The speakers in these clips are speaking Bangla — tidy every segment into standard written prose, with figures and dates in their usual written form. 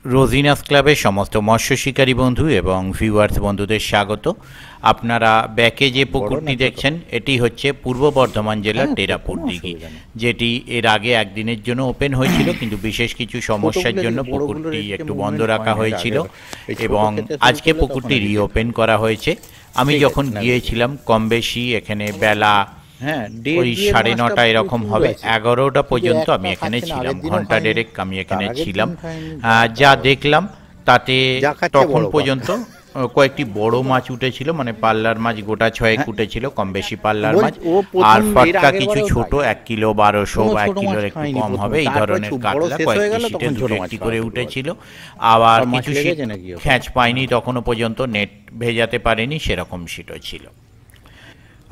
রোজিনাস ক্লাবের সমস্ত মৎস্য শিকারী বন্ধু এবং ভিউয়ার্স বন্ধুদের স্বাগত। আপনারা ব্যাকে যে পুকুরটি দেখছেন এটি হচ্ছে পূর্ব বর্ধমান জেলার টেরাপুর দিঘি, যেটি এর আগে একদিনের জন্য ওপেন হয়েছিল, কিন্তু বিশেষ কিছু সমস্যার জন্য পুকুরটি একটু বন্ধ রাখা হয়েছিল এবং আজকে পুকুরটি রিওপেন করা হয়েছে। আমি যখন গিয়েছিলাম কম বেশি এখানে বেলা ওই 9:30 এরকম হবে, 11টা পর্যন্ত আমি এখানে ছিলাম, ঘন্টা দেড়েক আমি এখানে ছিলাম। যা দেখলাম তাতে তখন পর্যন্ত কয়েকটি বড় মাছ উঠেছিল, মানে পাল্লার মাছ গোটা 6 উঠেছিল, কম বেশি পাল্লার মাছ, আর ফাটকা কিছু ছোট 1 কিলো 1200 বা 1 কিলোর একটু কম হবে এই ধরনের কাতলা কয়েকটি শীটে দুটো একটি করে উঠেছিল। আবার কিছু শীট খ্যাঁচ পায়নি তখনও পর্যন্ত, নেট ভেজাতে পারেনি সেরকম শীটও ছিল।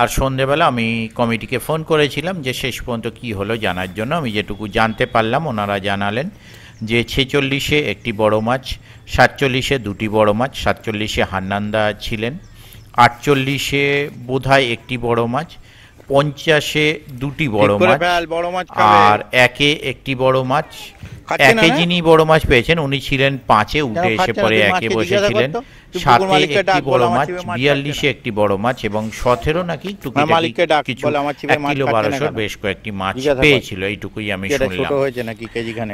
আর সন্ধেবেলা আমি কমিটিকে ফোন করেছিলাম যে শেষ পর্যন্ত কী হলো জানার জন্য। আমি যেটুকু জানতে পারলাম ওনারা জানালেন যে 46-এ একটি বড় মাছ, 47-এ দুটি বড় মাছ, 47-এ হান্নান্দা ছিলেন, 48-এ বোধহয় একটি বড় মাছ, 50-এ দুটি বড় মাছ, আর একে একটি বড় মাছ। একে যিনি বড় মাছ পেয়েছেন উনি ছিলেন 5-এ, উঠে এসে পরে একে বসেছিলেন, 7-এ একটি বড় মাছ, 42-এ একটি বড় মাছ এবং 17 নাকি টুকিটাকি কিছু 1 কিলো 1200 বেশ কয়েকটি মাছ পেয়েছিল, এইটুকুই আমি শুনলাম।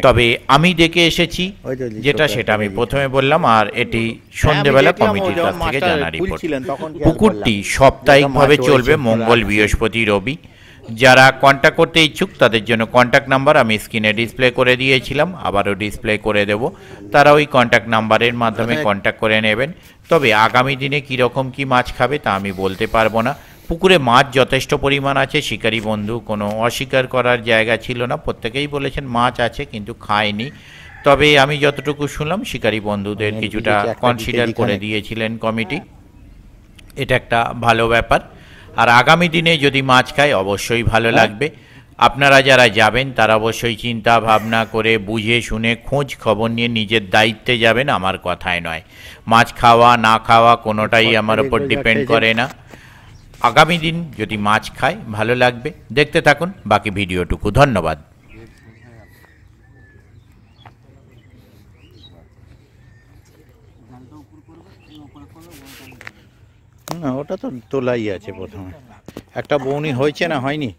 তবে আমি দেখে এসেছি যেটা সেটা আমি প্রথমে বললাম, আর এটি সন্ধ্যেবেলা কমিটির কাছ থেকে জানা রিপোর্ট। পুকুরটি সাপ্তাহিকভাবে চলবে, মঙ্গল বৃহস্পতি রবি। যারা কন্ট্যাক্ট করতে ইচ্ছুক তাদের জন্য কন্ট্যাক্ট নাম্বার আমি স্ক্রিনে ডিসপ্লে করে দিয়েছিলাম, আবারও ডিসপ্লে করে দেব, তারা ওই কন্ট্যাক্ট নাম্বারের মাধ্যমে কন্ট্যাক্ট করে নেবেন। তবে আগামী দিনে কীরকম কী মাছ খাবে তা আমি বলতে পারবো না। পুকুরে মাছ যথেষ্ট পরিমাণ আছে, শিকারী বন্ধু কোনো অস্বীকার করার জায়গা ছিল না, প্রত্যেকেই বলেছেন মাছ আছে কিন্তু খায়নি। তবে আমি যতটুকু শুনলাম শিকারী বন্ধুদের কিছুটা কনসিডার করে দিয়েছিলেন কমিটি, এটা একটা ভালো ব্যাপার। আর আগামী দিনে যদি মাছ খায় অবশ্যই ভালো লাগবে। আপনারা যারা যাবেন তারা অবশ্যই চিন্তা ভাবনা করে বুঝে শুনে খোঁজ খবর নিয়ে নিজের দায়িত্বে যাবেন, আমার কথায় নয়। মাছ খাওয়া না খাওয়া কোনোটাই আমার ওপর ডিপেন্ড করে না। আগামী দিন যদি মাছ খায় ভালো লাগবে, দেখতে থাকুন বাকি ভিডিওটুকু। ধন্যবাদ। না, ওটা তো তোলাই আছে প্রথমে। একটা বৌনি হয়েছে না হয়নি?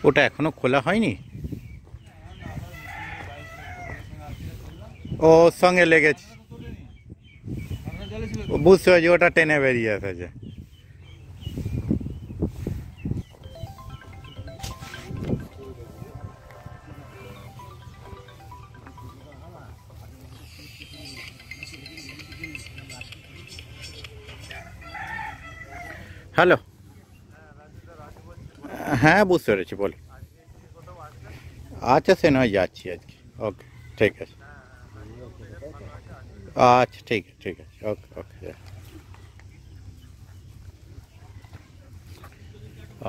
ওটা এখনো খোলা হয়নি? ওর সঙ্গে লেগেছে, বুঝতে পারছি, ওটা টেনে বেরিয়ে এসেছে। হ্যালো, হ্যাঁ বুঝতে পেরেছি, বল। আচ্ছা, সে নয় যাচ্ছি আজকে। ওকে, ঠিক আছে। আচ্ছা, ঠিক আছে, ঠিক আছে, ওকে ওকে।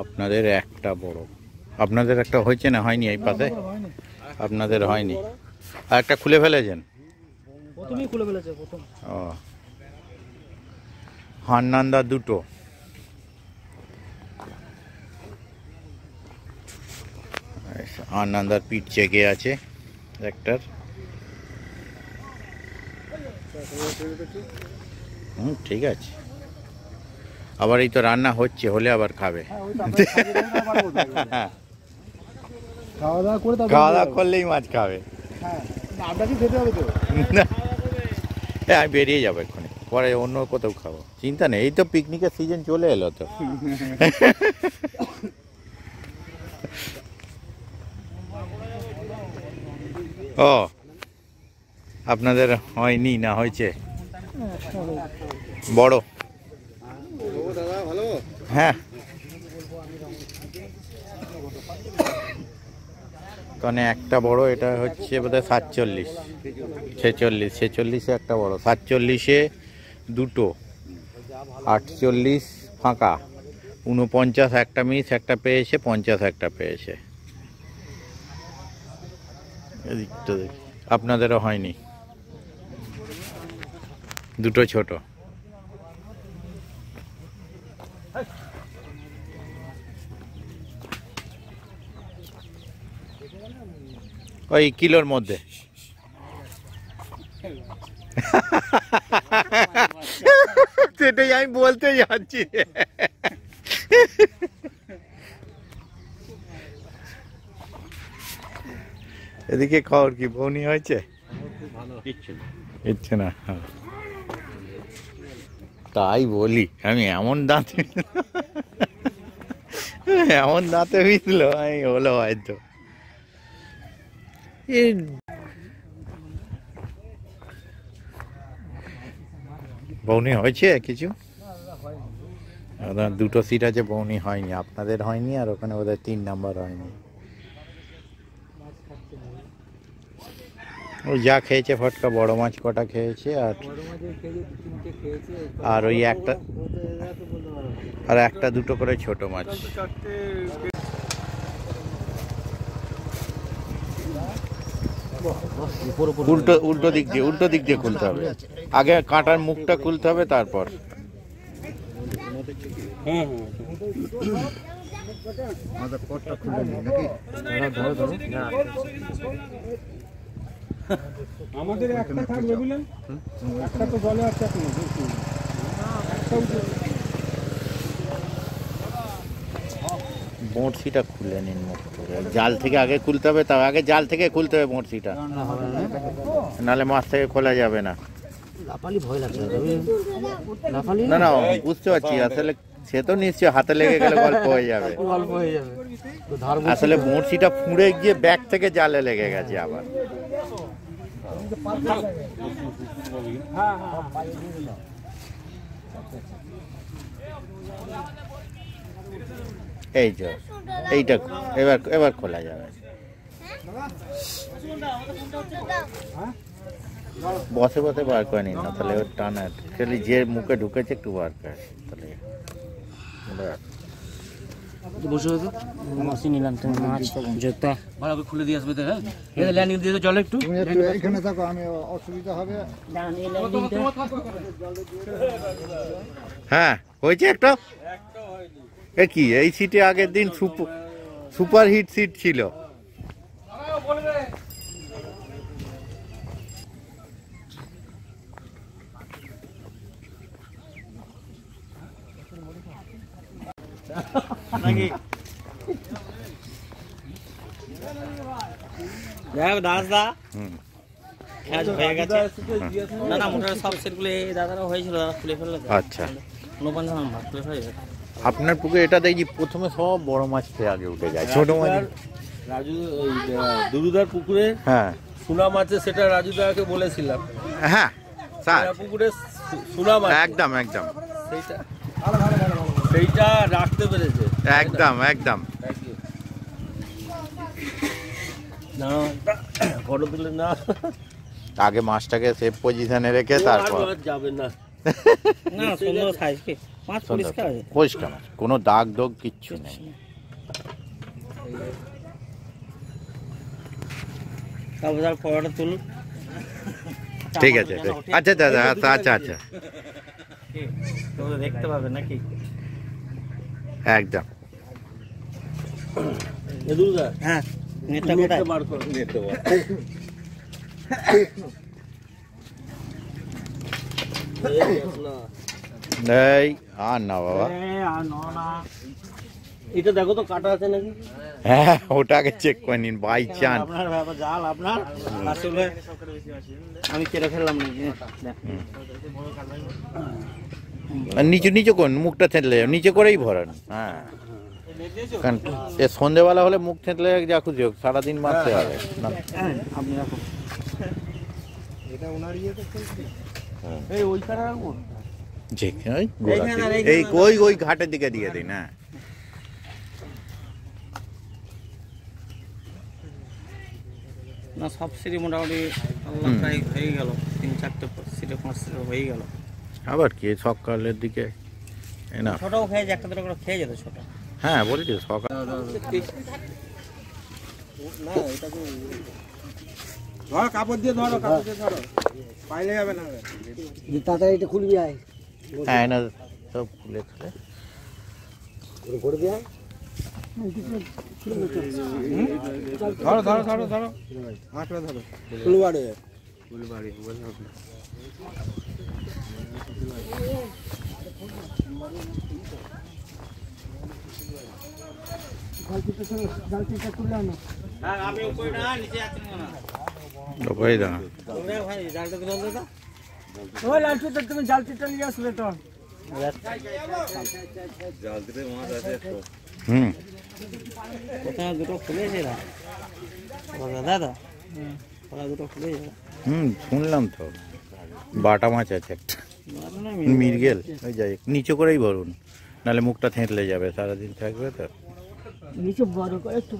আপনাদের একটা বড়, আপনাদের একটা হয়েছে না হয়নি? এই পাশে আপনাদের হয়নি, আর একটা খুলে ফেলেছেন? ও, হান্নান্দা দুটো, হান্নান্দার পিঠ চেকে আছে একটার। ঠিক আছে। আবার এই তো রান্না হচ্ছে, হলে আবার খাবে। খাওয়া দাওয়া করলেই মাছ খাবে। আমি বেরিয়ে যাবো এক্ষুনি, পরে অন্য কোথাও খাবো, চিন্তা নেই। এই তো পিকনিকের সিজন চলে এলো তো। ও, আপনাদের হয়নি না হয়েছে? বড়, হ্যাঁ, কারণ একটা বড়, এটা হচ্ছে বোধহয় 47, 46, একটা বড়, 47-এ দুটো, 48 ফাঁকা, 49 একটা মিস একটা পেয়েছে, 50 একটা পেয়েছে। এদিকটা দেখি, আপনাদেরও হয়নি? দুটো ছোট। ওই কিলোর মধ্যে। সেটাই আমি বলতে যাচ্ছি। এদিকে খবর কি, বৌনি হয়েছে? ইচ্ছে না। তাই বলি আমি, এমন দাঁতে এমন দাঁতে মিশল আমি, হলো হয়তো। বৌনি হয়েছে কিছু? দুটো সিট আছে, বৌনি হয়নি। আপনাদের হয়নি, আর ওখানে বোধহয় 3 নাম্বার হয়নি। ওই যা খেয়েছে ফটকা, বড় মাছ কটা খেয়েছে, আর ওই একটা, আর একটা দুটো করে ছোট মাছ। উল্টো উল্টো দিক দিয়ে খুলতে হবে। আগে কাঁটার মুখটা খুলতে হবে, তারপর। আমাদের একটা থাকবে বুঝলেন, একটা তো জলে আছে। বড়শিটা খুলে নিন মুখ থেকে, জাল থেকে আগে খুলতে হবে, তাও আগে জাল থেকে খুলতে হবে বড়শিটা, নাহলে মাছ থেকে খোলা যাবে না। না না, বুঝতে পারছি, আসলে সে তো নিশ্চয় হাতে লেগে গেলে গল্প হয়ে যাবে। আসলে বড়শিটা ফুঁড়ে গিয়ে ব্যাগ থেকে জালে লেগে গেছে আবার। এই যে এইটা এবার খোলা যাবে। বসে বসে বার করে নিন না, তাহলে ওর টানা খালি যে মুখে ঢুকেছে একটু বার করে, তাহলে বসে হতো মাছই নিলাম। তুমি মাছ জোতা ভালো খুলে দিয়ে আসবে। হ্যাঁ, এটা ল্যান্ডিং দিয়ে চলো একটু এখানে থাকো, আমি অসুবিধা হবে। হ্যাঁ হয়েছে একটা। এ কি, এই সিটে আগের দিন সুপার হিট সিট ছিল। নাকি দাদা হয়ে গেছে। দাদা মোটরের সব সেটগুলো দাদারা হয়েছিল, দাদা খুলে ফেললো। আচ্ছা, 49 নাম্বার খুলে ফেলে গেছে। আপনার পুকুরে এটা দেখি প্রথমে সব বড় মাছ খেয়ে আগে উঠে যায়, ছোট মাছ। রাজু দুরুদার পুকুরে হ্যাঁ সোনা মাছে, সেটা রাজুদাকে বলেছিলাম। হ্যাঁ স্যার, পুকুরে সোনা মাছ একদম একদম, সেইটা রাখতে পেরেছে। একদম একদম। না ফটো তুলে না, আগে মাছটাকে সেফ পজিশনে রেখে তারপর যাবে না। না সুন্দর সাইজ, কি মাছ পরিষ্কার আছে, পরিষ্কার মাছ, কোনো দাগ দোগ কিচ্ছু নেই। তারপর পরোটা তুল। ঠিক আছে, আচ্ছা দাদা, আচ্ছা আচ্ছা, তোমরা দেখতে পাবে নাকি? একদম। দুরুদা হ্যাঁ, নেটটা কোথায়? বার কর, নেটটা বার। এই আর না বাবা, এটা দেখো তো কাটা আছে নাকি। হ্যাঁ ওটাকে চেক করে নিন বাই চান্স। আপনার ব্যাপার জাল, আপনার আসলে আমি কেটে ফেললাম নাকি। নিচে নিচে করুন, মুখটা থেঁতলে যাবে, নিচে করেই ভরান। হ্যাঁ, কারণ এ সন্ধেবেলা হলে মুখ থেঁতলে যা খুশি হোক, সারাদিন মারতে হবে না। আপনি রাখুন। এটা ওনার ইয়েতে এই ওইখানে রাখুন। এই ওই ওই ঘাটের দিকে দিয়ে দিন। হ্যাঁ, না সব সিটি মোটামুটি প্রায় হয়ে গেল, 3-4টে সিটে 5 সিটে হয়ে গেল। আবার কি সকালের দিকে না, ছোটও খেয়ে একটা দুটো করে খেয়ে যেত ছোট। হ্যাঁ বলছি সকাল। ধরো কাপড় দিয়ে, ধরো কাপড় দিয়ে ধরো, পাইলে যাবে না। তাড়াতাড়ি এটা খুলবি আয়। হ্যাঁ না, সব খুলে খুলে ধরো ধরো ধরো ধরো আঁকড়া ধরো ফুলবাড়ি আমি উপরে না নিচে যাচ্ছি না ওই দাঁড়া তোমরা ভাই জালটা দিলাম দাদা ওই লালটু তো তুমি জালতিটা নিয়ে আসবে তো হুম ওখানে দুটো খুলেছে না দাদা ওরা দুটো খুলেছে হুম শুনলাম তো বাটা মাছ আছে একটা মির্গেল ওই যাই নিচে করেই ভরুন নাহলে মুখটা থেঁতলে যাবে সারাদিন থাকবে তো নিচে বড় করে একটু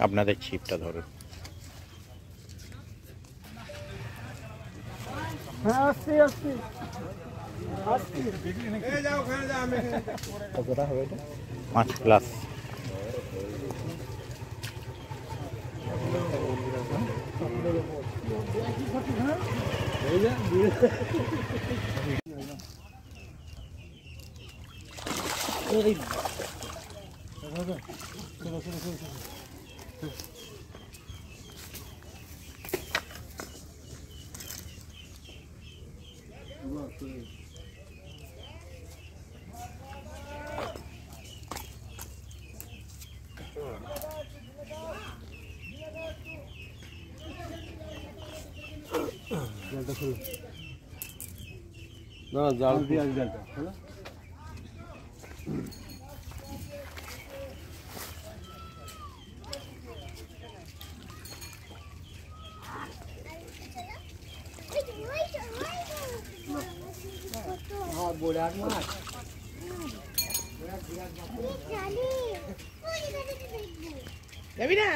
আপনাদের ছিপটা ধরুন হ্যাঁ আসছি আসছি 5+ না জাল দিয়ে যাবি না